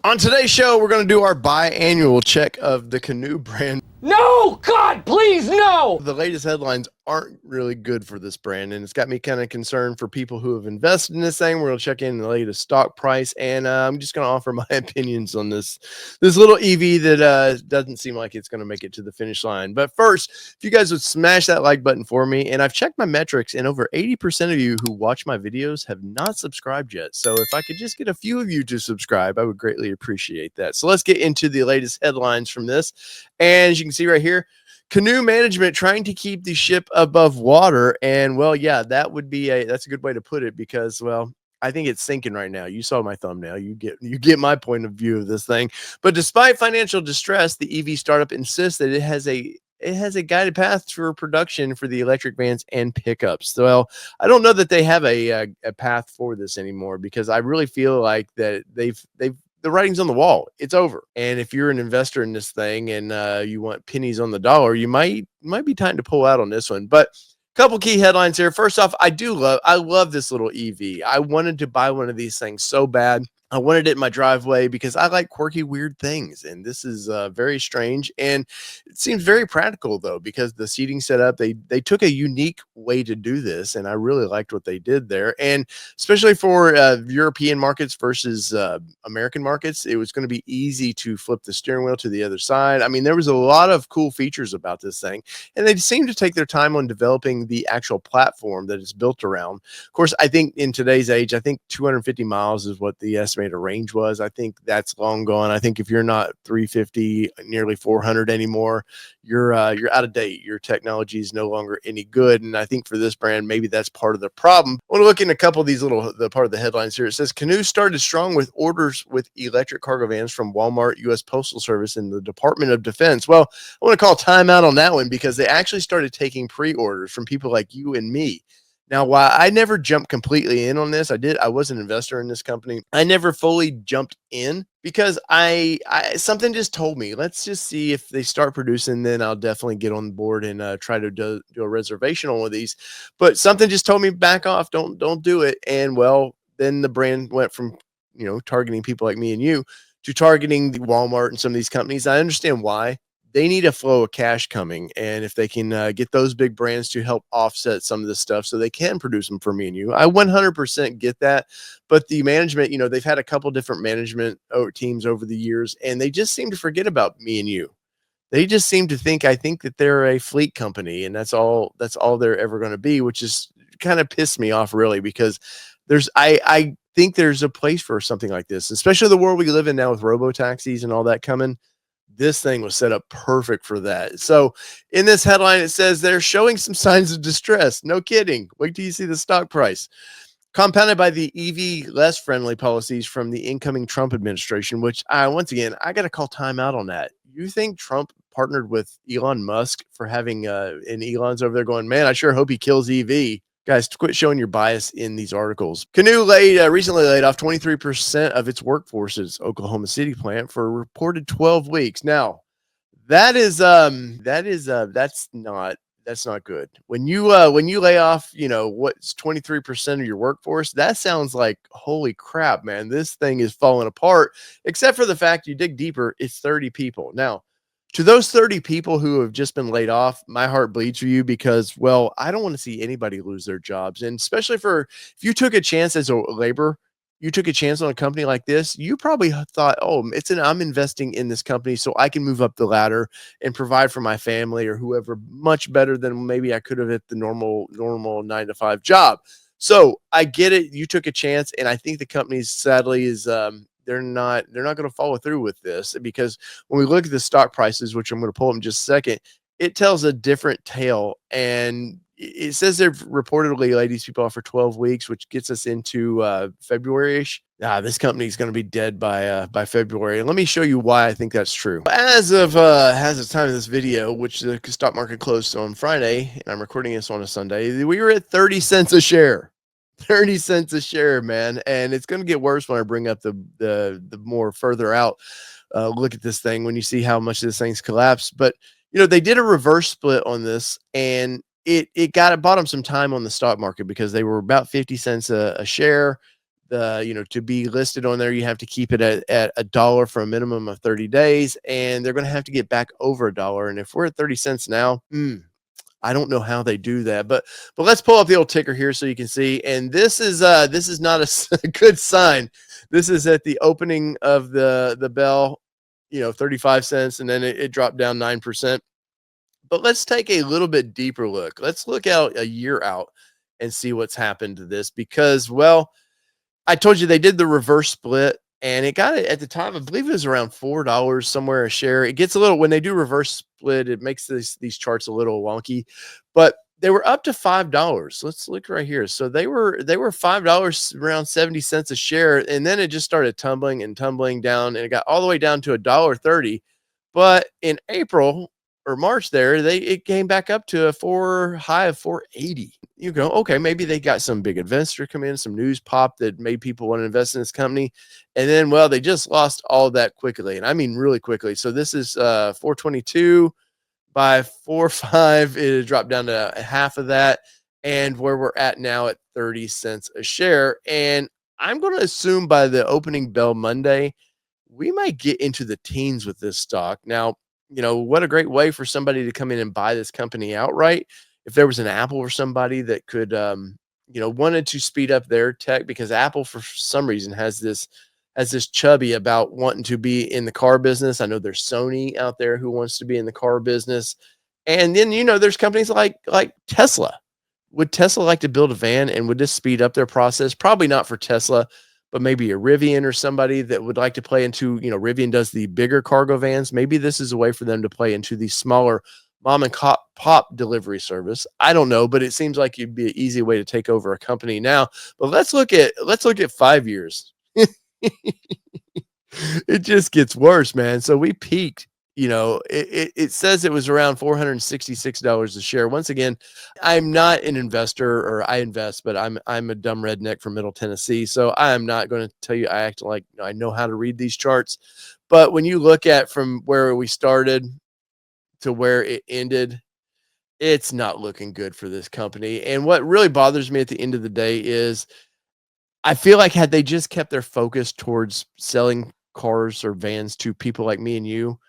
On today's show, we're going to do our biannual check of the Canoo brand. No, God, please, no! The latest headlines aren't really good for this brand, and it's got me kind of concerned for people who have invested in this thing. We're going to check in the latest stock price, and I'm just going to offer my opinions on this little EV that doesn't seem like it's going to make it to the finish line. But first, if you guys would smash that like button for me, and I've checked my metrics, and over 80% of you who watch my videos have not subscribed yet. So if I could just get a few of you to subscribe, I would greatly appreciate that. So let's get into the latest headlines from this. And as you can see right here, Canoo management trying to keep the ship above water. And well, yeah, that's a good way to put it, because, well, I think it's sinking right now. You saw my thumbnail. You get my point of view of this thing. But despite financial distress, the EV startup insists that it has a guided path for production for the electric vans and pickups. So, well, I don't know that they have a path for this anymore, because I really feel like that they've the writing's on the wall. It's over. And if you're an investor in this thing and you want pennies on the dollar, you might be time to pull out on this one. But a couple key headlines here. First off, I love this little EV. I wanted to buy one of these things so bad. I wanted it in my driveway because I like quirky, weird things. And this is very strange. And it seems very practical, though, because the seating setup, they took a unique way to do this. And I really liked what they did there. And especially for European markets versus American markets, it was going to be easy to flip the steering wheel to the other side. I mean, there was a lot of cool features about this thing. And they seem to take their time on developing the actual platform that it's built around. Of course, I think in today's age, I think 250 miles is what the estimated range was. I think that's long gone. I think if you're not 350, nearly 400 anymore, you're out of date. Your technology is no longer any good. And I think for this brand, maybe that's part of the problem. I want to look in a couple of these the part of the headlines here. It says Canoo started strong with orders with electric cargo vans from Walmart, U.S. Postal Service, and the Department of Defense. Well, I want to call timeout on that one, because they actually started taking pre-orders from people like you and me. Now, while I never jumped completely in on this, I was an investor in this company. I never fully jumped in because I something just told me, let's just see if they start producing, then I'll definitely get on board and try to do a reservation on one of these. But something just told me, back off, don't do it. And well, then the brand went from, targeting people like me and you to targeting the Walmart and some of these companies. I understand why. They need a flow of cash coming. And if they can get those big brands to help offset some of this stuff so they can produce them for me and you, I 100% get that. But the management, they've had a couple different management teams over the years, and they just seem to forget about me and you. They just seem to think, I think that they're a fleet company, and that's all they're ever going to be, which is kind of pissed me off, really, because I think there's a place for something like this, especially the world we live in now with robo taxis and all that coming. This thing was set up perfect for that. So in this headline, it says they're showing some signs of distress. No kidding. Wait till you see the stock price. Compounded by the EV less friendly policies from the incoming Trump administration, which once again, I got to call time out on that. You think Trump partnered with Elon Musk for having and Elon's over there going, man, I sure hope he kills EV. Guys, quit showing your bias in these articles. Canoo recently laid off 23% of its workforce's Oklahoma City plant for a reported 12 weeks. Now, that's not good. When you lay off, what's 23% of your workforce, that sounds like, holy crap, man, this thing is falling apart. Except for the fact, you dig deeper, it's 30 people. Now, to those 30 people who have just been laid off, my heart bleeds for you, because, well, I don't want to see anybody lose their jobs. And especially if you took a chance as a laborer, you took a chance on a company like this, you probably thought, oh, I'm investing in this company so I can move up the ladder and provide for my family or whoever much better than maybe I could have at the normal 9-to-5 job. So I get it. You took a chance. And I think the company, sadly, is, they're not going to follow through with this, because when we look at the stock prices, which I'm going to pull up in just a second, it tells a different tale. And it says they've reportedly laid these people off for 12 weeks, which gets us into February-ish. This company is going to be dead by February. And let me show you why I think that's true. As of the time of this video, which the stock market closed on Friday, and I'm recording this on a Sunday, we were at 30 cents a share. 30 cents a share, man. And it's going to get worse when I bring up the more further out look at this thing, when you see how much this thing's collapsed. But they did a reverse split on this, and it bought them some time on the stock market, because they were about 50 cents a share. to be listed on there, you have to keep it at a dollar for a minimum of 30 days, and they're going to have to get back over a dollar. And if we're at 30 cents now, I don't know how they do that, but let's pull up the old ticker here so you can see. And this is not a good sign. This is at the opening of the bell, 35 cents, and then it dropped down 9%. But let's take a little bit deeper look. Let's look out a year out and see what's happened to this because, well, I told you they did the reverse split and it got it at the time. I believe it was around $4 somewhere a share. It gets a little when they do reverse split, it makes these charts a little wonky, but they were up to $5. Let's look right here. So they were $5 around 70 cents a share, and then it just started tumbling and tumbling down, and it got all the way down to $1.30. But in April or March it came back up to a high of 480. You go, okay, maybe they got some big investor come in, some news pop that made people want to invest in this company. And then, well, they just lost all that quickly. And I mean, really quickly. So this is 422 by 4.5. It dropped down to half of that. And where we're at now at 30 cents a share. And I'm going to assume by the opening bell Monday, we might get into the teens with this stock. Now, what a great way for somebody to come in and buy this company outright. If there was an Apple or somebody that could, wanted to speed up their tech, because Apple for some reason has this chubby about wanting to be in the car business. I know there's Sony out there who wants to be in the car business. And then, there's companies like Tesla. Would Tesla like to build a van, and would this speed up their process? Probably not for Tesla, but maybe a Rivian or somebody that would like to play into, Rivian does the bigger cargo vans. Maybe this is a way for them to play into the smaller mom and pop delivery service. I don't know, but it seems like it'd be an easy way to take over a company now. But let's look at 5 years. It just gets worse, man. So we peaked. It says it was around $466 a share. Once again, I'm not an investor, or I invest, but I'm a dumb redneck from Middle Tennessee. So I'm not going to tell you I act like I know how to read these charts. But when you look at from where we started to where it ended, it's not looking good for this company. And what really bothers me at the end of the day is I feel like had they just kept their focus towards selling cars or vans to people like me and you,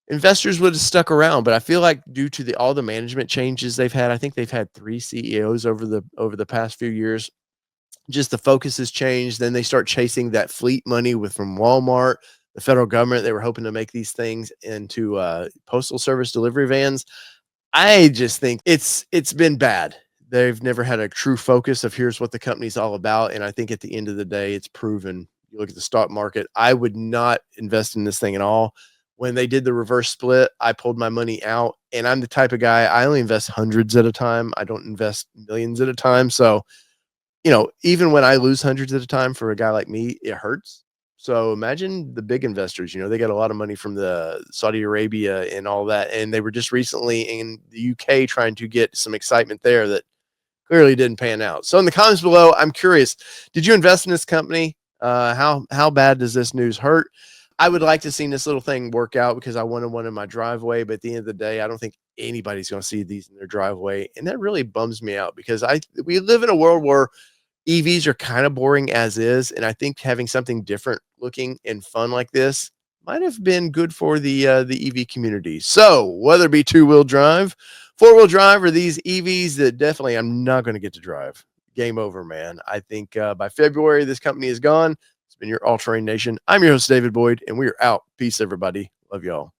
investors would have stuck around. But I feel like due to all the management changes they've had, I think they've had 3 CEOs over the past few years. Just the focus has changed. Then they start chasing that fleet money from Walmart, the federal government. They were hoping to make these things into postal service delivery vans. I just think it's been bad. They've never had a true focus of here's what the company's all about. And I think at the end of the day, it's proven. You look at the stock market, I would not invest in this thing at all. When they did the reverse split, I pulled my money out, and I'm the type of guy, I only invest hundreds at a time. I don't invest millions at a time. So, even when I lose hundreds at a time for a guy like me, it hurts. So imagine the big investors, they got a lot of money from the Saudi Arabia and all that. And they were just recently in the UK trying to get some excitement there that clearly didn't pan out. So in the comments below, I'm curious, did you invest in this company? How bad does this news hurt? I would like to see this little thing work out because I wanted one in my driveway. But at the end of the day, I don't think anybody's going to see these in their driveway. And that really bums me out because we live in a world where EVs are kind of boring as is. And I think having something different looking and fun like this might have been good for the EV community. So whether it be 2-wheel drive, 4-wheel drive, or these EVs that definitely I'm not going to get to drive. Game over, man. I think by February, this company is gone. It's been your All Terrain Nation. I'm your host, David Boyd, and we are out. Peace, everybody. Love y'all.